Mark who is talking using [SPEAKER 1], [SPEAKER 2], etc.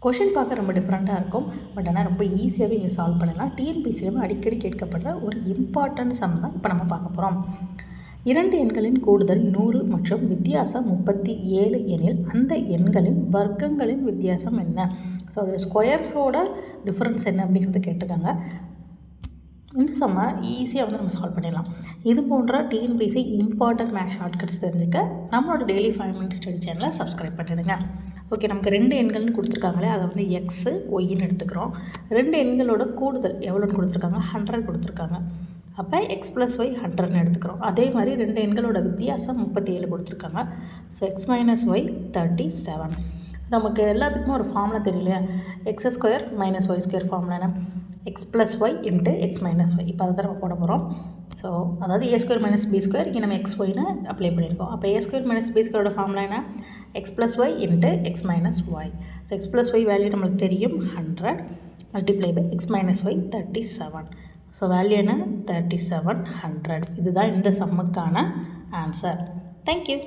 [SPEAKER 1] Question பார்க்க ரொம்ப டிஃப்ரெண்ட்டாக இருக்கும். பட் ஆனால் ரொம்ப ஈஸியாகவே நீங்கள் சால்வ் பண்ணலாம். டிஎன்பிசியிலும் அடிக்கடி கேட்கப்படுற ஒரு இம்பார்ட்டன்ட் சம் தான் இப்போ நம்ம பார்க்க போகிறோம். 2 எண்களின் கூடுதல் 100 மற்றும் வித்தியாசம் 37 எனில் அந்த எண்களின் வர்க்கங்களின் வித்தியாசம் என்ன? ஸோ அதில் ஸ்கொயர்ஸோட டிஃப்ரென்ஸ் என்ன அப்படிங்கிறது கேட்டிருக்காங்க. இந்த சம்மை ஈஸியாக நம்ம சால்வ் பண்ணிடலாம். இது போன்ற டிஎன்பிசி இம்பார்ட்டன்ட் மேக்ஸ் ஷார்ட்கட்ஸ் தெரிஞ்சுக்க நம்மளோட டெய்லி 5 மினிட்ஸ் ஸ்டடி சேனலை சப்ஸ்கிரைப் பண்ணிடுங்க. ஓகே, நமக்கு 2 எண்கள்னு கொடுத்துருக்காங்களே, அதை வந்து எக்ஸு ஒய்ன்னு எடுத்துக்கிறோம். 2 எண்களோட கூடுதல் எவ்வளோன்னு கொடுத்துருக்காங்க? 100 கொடுத்துருக்காங்க. அப்போ எக்ஸ் ப்ளஸ் ஒய் 100ன்னு எடுத்துக்கிறோம். அதே மாதிரி 2 எண்களோட வித்தியாசம் 37 கொடுத்துருக்காங்க. So X minus Y 37. நமக்கு எல்லாத்துக்குமே ஒரு ஃபார்முலா தெரியலையா? X square minus Y square formula என்ன? X plus Y into X minus Y. இப்போ அதை தான் நம்ம போட போகிறோம். ஸோ அதாவது A square minus B square, இங்கே நம்ம எக்ஸ் ஒய்னு அப்ளை பண்ணியிருக்கோம். அப்போ ஏ ஸ்கொயர் மைனஸ் பி ஸ்கொயரோட ஃபார்முலா என்ன? X plus Y into X minus Y. So X plus Y value நம்மளுக்கு தெரியும் 100 multiply by x minus Y 37. So value என்ன? 3700. இதுதான் இந்த சம்முக்கான ஆன்சர். தேங்க்யூ.